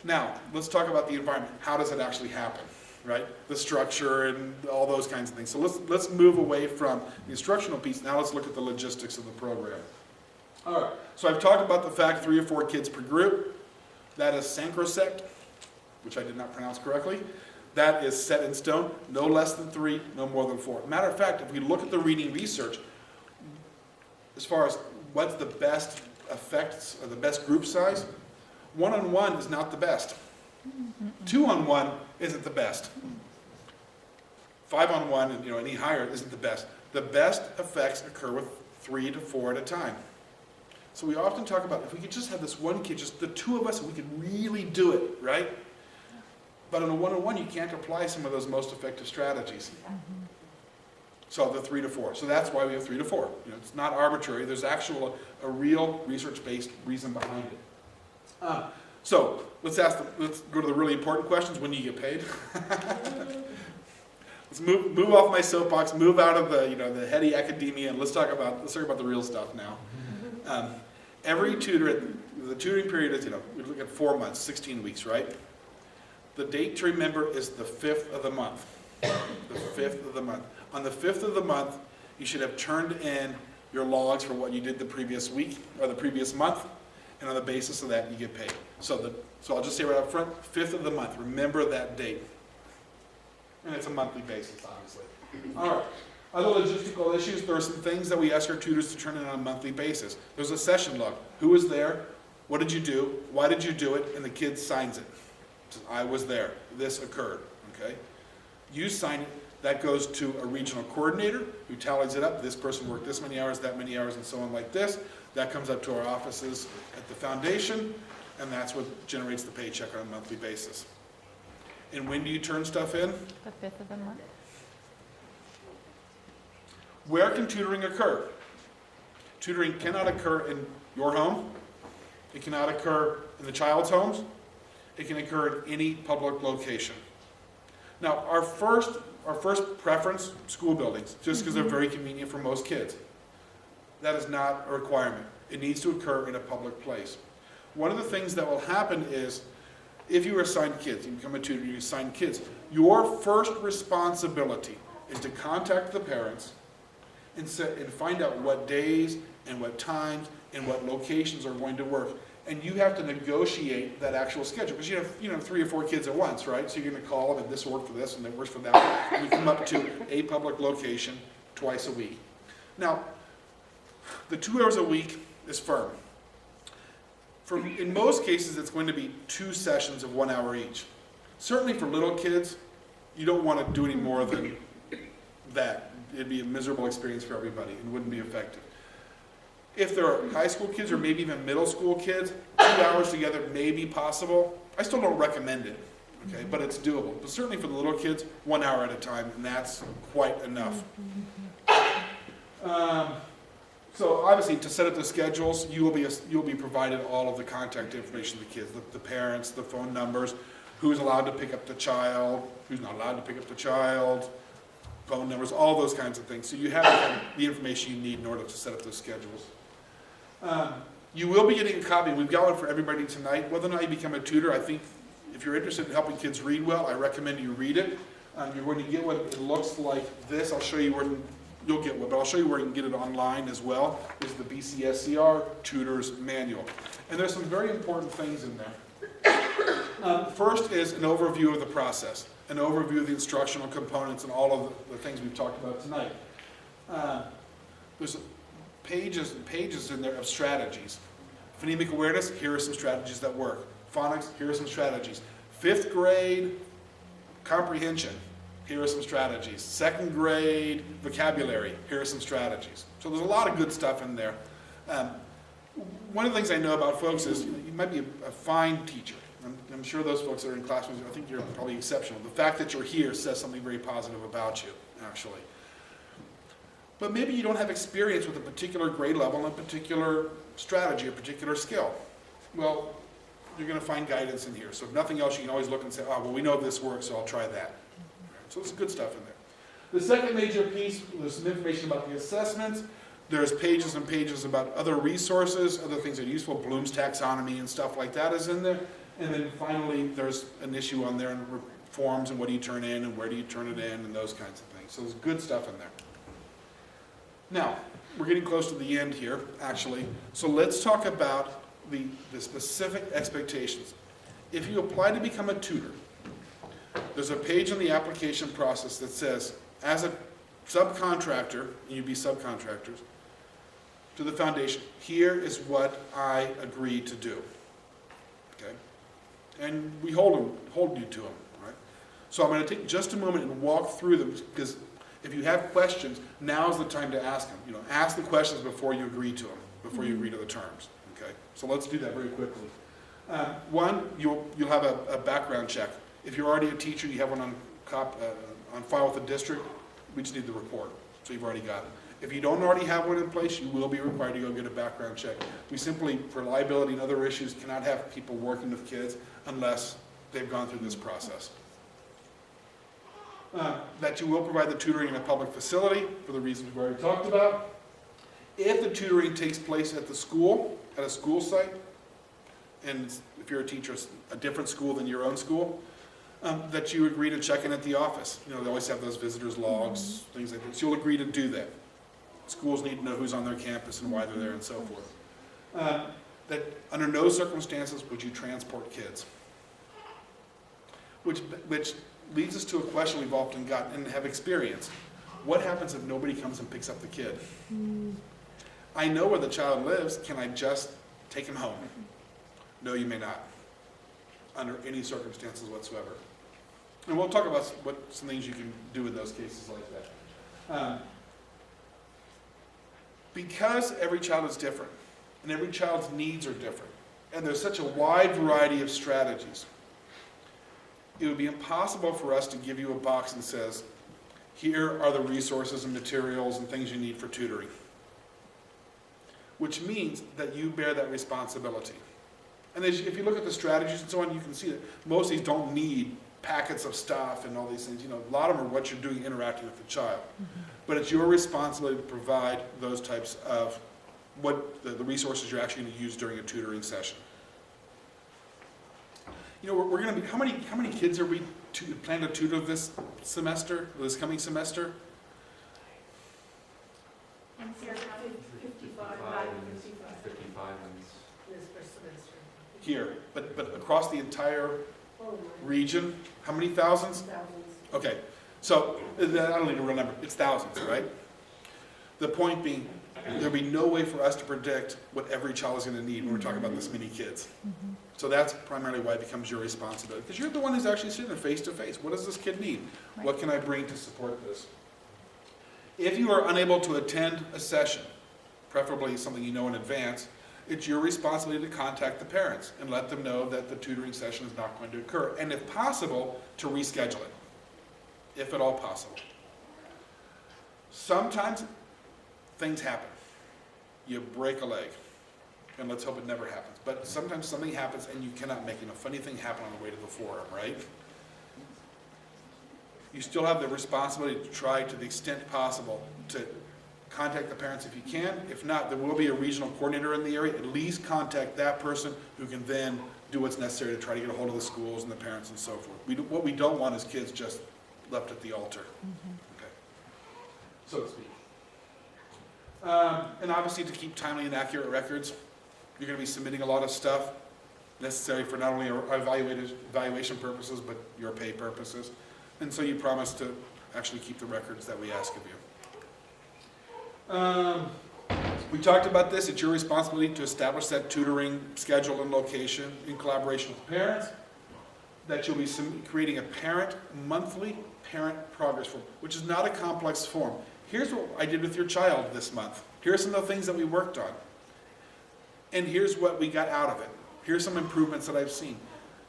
Now, let's talk about the environment. How does it actually happen, right? The structure and all those kinds of things. So let's move away from the instructional piece. Now let's look at the logistics of the program. All right, so I've talked about the fact 3 or 4 kids per group. That is sacrosanct, which I did not pronounce correctly. That is set in stone, no less than 3, no more than 4. Matter of fact, if we look at the reading research, as far as what's the best effects or the best group size, 1-on-1 is not the best. 2-on-1 isn't the best. 5-on-1 and any higher isn't the best. The best effects occur with 3 to 4 at a time. So we often talk about if we could just have this one kid, just the 2 of us, and we could really do it, right? But on a 1-on-1, you can't apply some of those most effective strategies. So the 3 to 4. So that's why we have 3 to 4. It's not arbitrary. There's actual a real research-based reason behind it. So let's go to the really important questions. When do you get paid? Let's move off my soapbox. Move out of the heady academia, and let's talk about the real stuff now. Every tutor, the tutoring period is we look at 4 months, 16 weeks, right? The date to remember is the 5th of the month. The 5th of the month. On the 5th of the month, you should have turned in your logs for what you did the previous week or the previous month, and on the basis of that, you get paid. So I'll just say right up front, 5th of the month. Remember that date. And it's a monthly basis, obviously. All right. Other logistical issues, there are some things that we ask our tutors to turn in on a monthly basis. There's a session log. Who was there? What did you do? Why did you do it? And the kid signs it. Says, I was there. This occurred. Okay? You sign it. That goes to a regional coordinator who tallies it up. This person worked this many hours, that many hours, and so on like this. That comes up to our offices at the foundation, and that's what generates the paycheck on a monthly basis. And when do you turn stuff in? The 5th of the month. Where can tutoring occur? Tutoring cannot occur in your home. It cannot occur in the child's homes. It can occur in any public location. Now, our first preference, school buildings, just because they're very convenient for most kids. That is not a requirement. It needs to occur in a public place. One of the things that will happen is, if you are assigned kids, you become a tutor, you assign kids, your first responsibility is to contact the parents and find out what days and what times and what locations are going to work. And you have to negotiate that actual schedule, because you have 3 or 4 kids at once, right? So you're going to call them, and this worked for this, and that works for that. And we come up to a public location twice a week. Now, the 2 hours a week is firm. In most cases, it's going to be 2 sessions of 1 hour each. Certainly for little kids, you don't want to do any more than that. It'd be a miserable experience for everybody and wouldn't be effective. If there are high school kids or maybe even middle school kids, 2 hours together may be possible. I still don't recommend it, okay, but it's doable. But certainly for the little kids, 1 hour at a time, and that's quite enough. So obviously, to set up the schedules, you'll be provided all of the contact information of the kids, the parents, the phone numbers, who's allowed to pick up the child, who's not allowed to pick up the child, phone numbers, all those kinds of things. So you have the information you need in order to set up those schedules. You will be getting a copy. We've got one for everybody tonight. Whether or not you become a tutor, I think if you're interested in helping kids read well, I recommend you read it. You're going to get one. It looks like this. I'll show you where you'll get one, but I'll show you where you can get it online as well. This is the BCSCR Tutors Manual. And there's some very important things in there. First is an overview of the process, an overview of the instructional components and all of the things we've talked about tonight. There's pages and pages in there of strategies. Phonemic awareness, here are some strategies that work. Phonics, here are some strategies. 5th grade comprehension, here are some strategies. 2nd grade vocabulary, here are some strategies. So there's a lot of good stuff in there. One of the things I know about folks is you might be a fine teacher. I'm sure those folks that are in classrooms, I think you're probably exceptional. The fact that you're here says something very positive about you, actually. But maybe you don't have experience with a particular grade level and a particular strategy, a particular skill. Well, you're going to find guidance in here. So if nothing else, you can always look and say, oh, well, we know this works, so I'll try that. So there's good stuff in there. The second major piece, there's some information about the assessments. There's pages and pages about other resources, other things that are useful. Bloom's taxonomy and stuff like that is in there. And then finally, there's an issue on there, and forms, and what do you turn in, and where do you turn it in, and those kinds of things. So there's good stuff in there. Now, we're getting close to the end here, actually. So let's talk about the specific expectations. If you apply to become a tutor, there's a page in the application process that says, as a subcontractor, and you'd be subcontractors, to the foundation, here is what I agree to do. Okay? And we hold you to them, right? So I'm going to take just a moment and walk through them, because if you have questions, now's the time to ask them. You know, ask the questions before you agree to them, before you agree to the terms. Okay? So let's do that very quickly. One, you'll have a background check. If you're already a teacher, you have one on file with the district, we just need the report. So you've already got it. If you don't already have one in place, you will be required to go get a background check. We simply, for liability and other issues, cannot have people working with kids unless they've gone through this process. That you will provide the tutoring in a public facility for the reasons we've already talked about. If the tutoring takes place at the school, at a school site, and if you're a teacher, a different school than your own school, that you agree to check in at the office. You know, they always have those visitors logs, things like that. So you'll agree to do that. Schools need to know who's on their campus and why they're there and so forth. That under no circumstances would you transport kids. Which leads us to a question we've often gotten and have experienced. What happens if nobody comes and picks up the kid? I know where the child lives. Can I just take him home? No, you may not, under any circumstances whatsoever. And we'll talk about some things you can do in those cases like that. Because every child is different, and every child's needs are different, and there's such a wide variety of strategies, it would be impossible for us to give you a box that says, here are the resources and materials and things you need for tutoring. Which means that you bear that responsibility. And if you look at the strategies and so on, you can see that most of these don't need packets of stuff and all these things. You know, a lot of them are what you're doing interacting with the child. But it's your responsibility to provide those types of what the resources you're actually going to use during a tutoring session. You know, we're going to be, how many kids are we plan to tutor this semester, this coming semester? 55 Here, but across the entire region, how many thousands? Okay, so I don't need a real number, it's thousands, right? The point being, there'll be no way for us to predict what every child is going to need when we're talking about this many kids. So that's primarily why it becomes your responsibility, because you're the one who's actually sitting there face to face. What does this kid need? Right. What can I bring to support this? If you are unable to attend a session, preferably something you know in advance, it's your responsibility to contact the parents and let them know that the tutoring session is not going to occur, and if possible, to reschedule it, if at all possible. Sometimes things happen. You break a leg, and let's hope it never happens. But sometimes something happens and you cannot make it. A funny thing happened on the way to the forum, right? You still have the responsibility to try to the extent possible to contact the parents if you can. If not, there will be a regional coordinator in the area. At least contact that person who can then do what's necessary to try to get a hold of the schools and the parents and so forth. What we don't want is kids just left at the altar, okay, so to speak. And obviously to keep timely and accurate records, you're going to be submitting a lot of stuff necessary for not only our evaluation purposes, but your pay purposes. And so you promise to actually keep the records that we ask of you. We talked about this. It's your responsibility to establish that tutoring schedule and location in collaboration with parents. That you'll be creating a monthly parent progress form, which is not a complex form. Here's what I did with your child this month. Here's some of the things that we worked on. And here's what we got out of it. Here's some improvements that I've seen.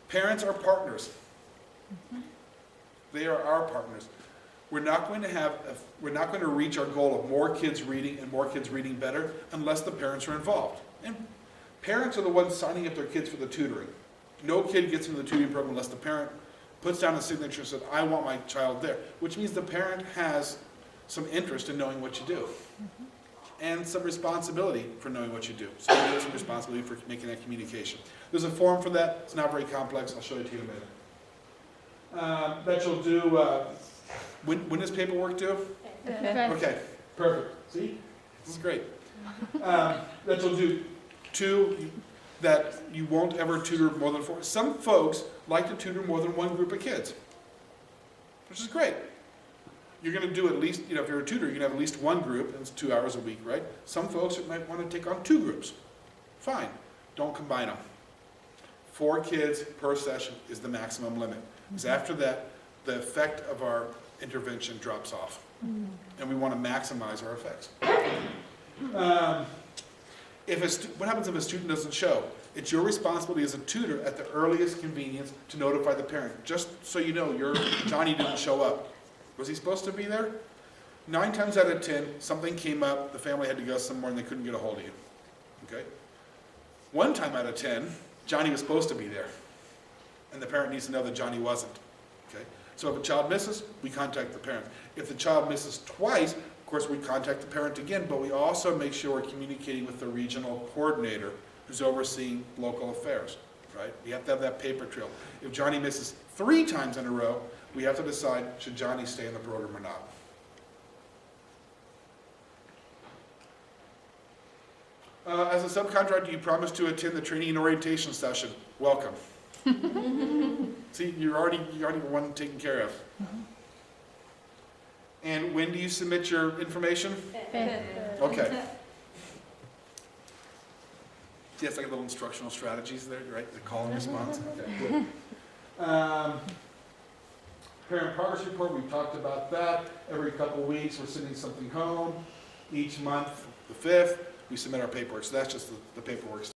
Parents are partners. They are our partners. We're not going to reach our goal of more kids reading and more kids reading better unless the parents are involved. And parents are the ones signing up their kids for the tutoring. No kid gets into the tutoring program unless the parent puts down a signature and says, I want my child there, which means the parent has some interest in knowing what you do. and some responsibility for knowing what you do. So you get some responsibility for making that communication. There's a form for that. It's not very complex. I'll show it to you in a minute. That you'll do, when is paperwork due? Okay, perfect. See? This is great. That you'll do 2, that you won't ever tutor more than 4. Some folks like to tutor more than 1 group of kids, which is great. You're going to do at least, if you're a tutor, you're going to have at least 1 group, and it's 2 hours a week, right? Some folks might want to take on 2 groups. Fine. Don't combine them. 4 kids per session is the maximum limit. Because after that, the effect of our intervention drops off. And we want to maximize our effects. What happens if a student doesn't show? It's your responsibility as a tutor at the earliest convenience to notify the parent. Just so you know, Johnny didn't show up. Was he supposed to be there? 9 times out of 10, something came up, the family had to go somewhere and they couldn't get a hold of you. Okay? 1 time out of 10, Johnny was supposed to be there. And the parent needs to know that Johnny wasn't. Okay? So if a child misses, we contact the parent. If the child misses twice, of course we contact the parent again, but we also make sure we're communicating with the regional coordinator who's overseeing local affairs. Right? We have to have that paper trail. If Johnny misses 3 times in a row, we have to decide, should Johnny stay in the program or not? As a subcontractor, you promise to attend the training and orientation session. Welcome. See, you're already one taken care of. And when do you submit your information? Okay. See, that's like little instructional strategies there, right? The call and response. Okay, good. Parent progress report, we've talked about that. Every couple weeks, we're sending something home. Each month, the 5th, we submit our paperwork. So that's just the paperwork.